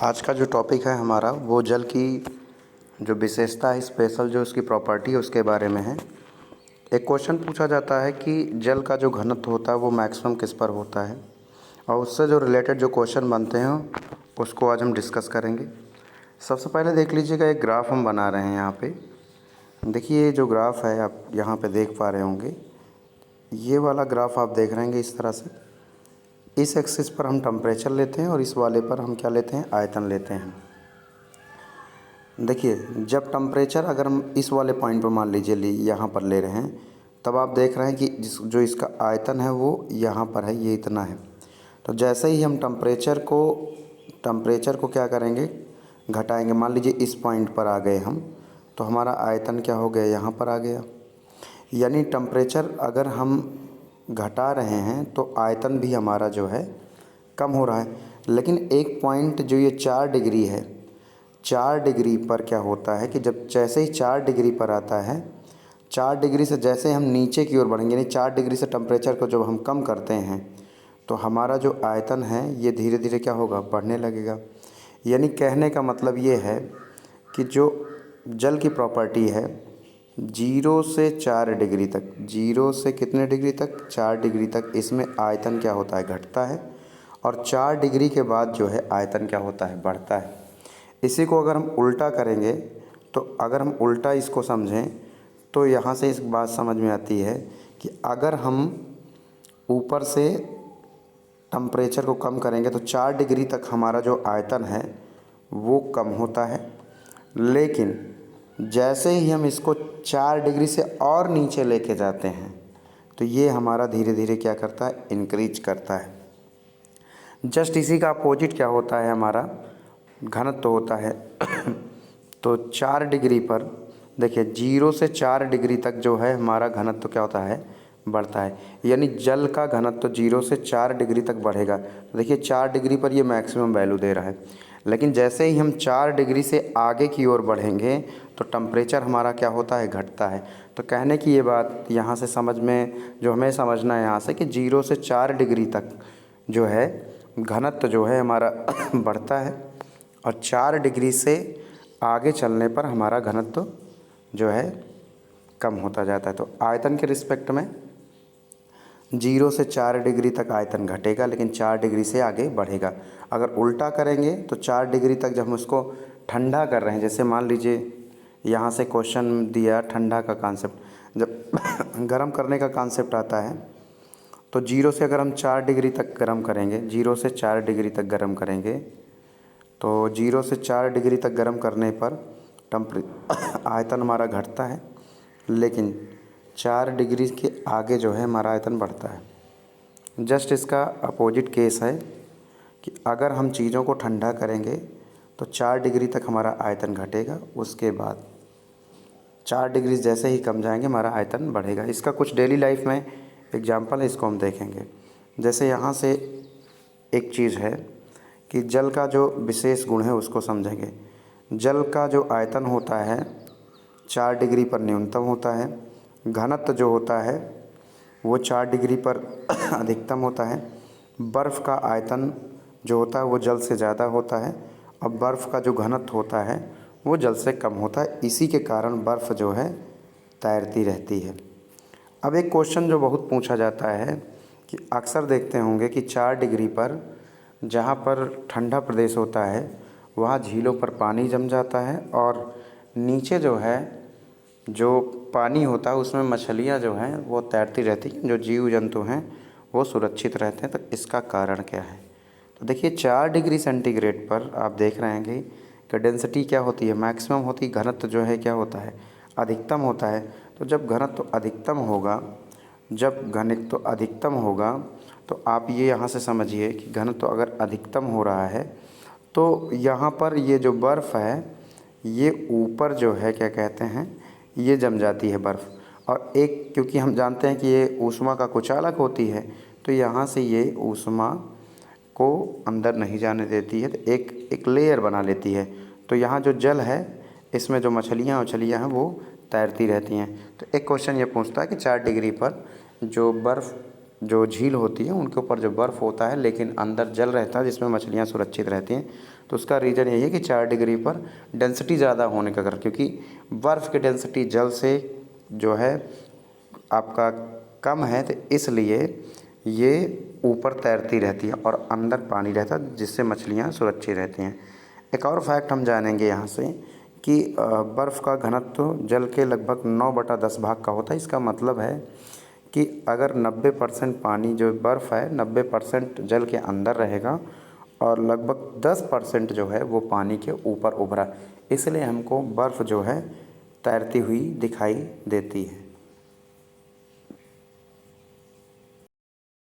आज का जो टॉपिक है हमारा वो जल की जो विशेषता है, स्पेशल जो उसकी प्रॉपर्टी है उसके बारे में है। एक क्वेश्चन पूछा जाता है कि जल का जो घनत्व होता है वो मैक्सिमम किस पर होता है, और उससे जो रिलेटेड जो क्वेश्चन बनते हैं उसको आज हम डिस्कस करेंगे। सबसे पहले देख लीजिएगा, एक ग्राफ हम बना रहे हैं यहाँ पे। देखिए ये जो ग्राफ है आप यहाँ पे देख पा रहे होंगे, ये वाला ग्राफ आप देख रहे होंगे इस तरह से। इस एक्सिस पर हम टेम्परेचर लेते हैं और इस वाले पर हम क्या लेते हैं, आयतन लेते हैं। देखिए जब टेम्परेचर अगर हम इस वाले पॉइंट पर मान लीजिए यहाँ पर ले रहे हैं, तब आप देख रहे हैं कि जो इसका आयतन है वो यहाँ पर है, ये इतना है। तो जैसे ही हम टेम्परेचर को क्या करेंगे, घटाएंगे। मान लीजिए इस पॉइंट पर आ गए हम, तो हमारा आयतन क्या हो गया, यहाँ पर आ गया। यानी टेम्परेचर अगर हम घटा रहे हैं तो आयतन भी हमारा जो है कम हो रहा है। लेकिन एक पॉइंट जो ये 4 डिग्री है, 4 डिग्री पर क्या होता है कि जब जैसे ही 4 डिग्री पर आता है, 4 डिग्री से जैसे हम नीचे की ओर बढ़ेंगे, यानी 4 डिग्री से टेम्परेचर को जब हम कम करते हैं तो हमारा जो आयतन है ये धीरे धीरे क्या होगा, बढ़ने लगेगा। यानी कहने का मतलब ये है कि जो जल की प्रॉपर्टी है 0 से 4 डिग्री तक, 0 से कितने डिग्री तक, 4 डिग्री तक, इसमें आयतन क्या होता है, घटता है। और 4 डिग्री के बाद जो है आयतन क्या होता है, बढ़ता है। इसी को अगर हम उल्टा करेंगे, तो अगर हम उल्टा इसको समझें तो यहाँ से इस बात समझ में आती है कि अगर हम ऊपर से टेम्परेचर को कम करेंगे तो 4 डिग्री तक हमारा जो आयतन है वो कम होता है। लेकिन जैसे ही हम इसको 4 डिग्री से और नीचे लेके जाते हैं तो ये हमारा धीरे धीरे क्या करता है, इंक्रीज करता है। जस्ट इसी का अपोजिट क्या होता है, हमारा घनत्व होता है। तो 4 डिग्री पर देखिए 0 से 4 डिग्री तक जो है हमारा घनत्व क्या होता है, बढ़ता है। यानी जल का घनत्व 0 से 4 डिग्री तक बढ़ेगा। तो देखिए 4 डिग्री पर ये मैक्सिमम वैल्यू दे रहा है। लेकिन जैसे ही हम 4 डिग्री से आगे की ओर बढ़ेंगे तो टेम्परेचर हमारा क्या होता है, घटता है। तो कहने की ये बात यहाँ से समझ में जो हमें समझना है यहाँ से कि 0 से 4 डिग्री तक जो है घनत्व जो है हमारा बढ़ता है, और 4 डिग्री से आगे चलने पर हमारा घनत्व जो है कम होता जाता है। तो आयतन के रिस्पेक्ट में 0 से 4 डिग्री तक आयतन घटेगा, लेकिन 4 डिग्री से आगे बढ़ेगा। अगर उल्टा करेंगे तो 4 डिग्री तक जब हम उसको ठंडा कर रहे हैं, जैसे मान लीजिए यहाँ से क्वेश्चन दिया ठंडा का कॉन्सेप्ट, जब गर्म करने का कॉन्सेप्ट आता है तो 0 से अगर हम 4 डिग्री तक गर्म करेंगे, 0 से 4 डिग्री तक गर्म करेंगे, तो 0 से 4 डिग्री तक गर्म करने पर आयतन हमारा घटता है। लेकिन 4 डिग्री के आगे जो है हमारा आयतन बढ़ता है। जस्ट इसका अपोजिट केस है कि अगर हम चीज़ों को ठंडा करेंगे तो 4 डिग्री तक हमारा आयतन घटेगा, उसके बाद 4 डिग्री जैसे ही कम जाएंगे हमारा आयतन बढ़ेगा। इसका कुछ डेली लाइफ में एग्जांपल है, इसको हम देखेंगे। जैसे यहाँ से एक चीज़ है कि जल का जो विशेष गुण है उसको समझेंगे। जल का जो आयतन होता है 4 डिग्री पर न्यूनतम होता है, घनत्व जो होता है वो 4 डिग्री पर अधिकतम होता है। बर्फ़ का आयतन जो होता है वो जल से ज़्यादा होता है, और बर्फ़ का जो घनत्व होता है वो जल से कम होता है। इसी के कारण बर्फ़ जो है तैरती रहती है। अब एक क्वेश्चन जो बहुत पूछा जाता है कि अक्सर देखते होंगे कि 4 डिग्री पर जहाँ पर ठंडा प्रदेश होता है वहाँ झीलों पर पानी जम जाता है, और नीचे जो है जो पानी होता है उसमें मछलियाँ जो हैं वो तैरती रहती हैं, जो जीव जंतु हैं वो सुरक्षित रहते हैं। तो इसका कारण क्या है? तो देखिए 4 डिग्री सेंटीग्रेड पर आप देख रहे हैं कि डेंसिटी क्या होती है, मैक्सिमम होती है। घनत्व जो है क्या होता है, अधिकतम होता है। तो जब घनत्व अधिकतम होगा, तो आप ये यहाँ से समझिए कि घनत्व अगर अधिकतम हो रहा है तो यहाँ पर ये जो बर्फ़ है ये ऊपर जो है क्या कहते हैं, ये जम जाती है बर्फ़। और एक क्योंकि हम जानते हैं कि ये ऊष्मा का कुचालक होती है, तो यहाँ से ये ऊष्मा को अंदर नहीं जाने देती है, तो एक लेयर बना लेती है। तो यहाँ जो जल है इसमें जो मछलियाँ हैं वो तैरती रहती हैं। तो एक क्वेश्चन ये पूछता है कि 4 डिग्री पर जो बर्फ़ जो झील होती है उनके ऊपर जो बर्फ़ होता है लेकिन अंदर जल रहता है जिसमें मछलियाँ सुरक्षित रहती हैं। तो उसका रीज़न यही है कि 4 डिग्री पर डेंसिटी ज़्यादा होने का कारण, क्योंकि बर्फ़ की डेंसिटी जल से जो है आपका कम है, तो इसलिए ये ऊपर तैरती रहती है और अंदर पानी रहता है जिससे मछलियाँ सुरक्षित रहती हैं। एक और फैक्ट हम जानेंगे यहाँ से कि बर्फ़ का घनत्व जल के लगभग 9/10 भाग का होता है। इसका मतलब है कि अगर 90% पानी जो बर्फ़ है 90% जल के अंदर रहेगा और लगभग 10% जो है वो पानी के ऊपर उभरा, इसलिए हमको बर्फ़ जो है तैरती हुई दिखाई देती है।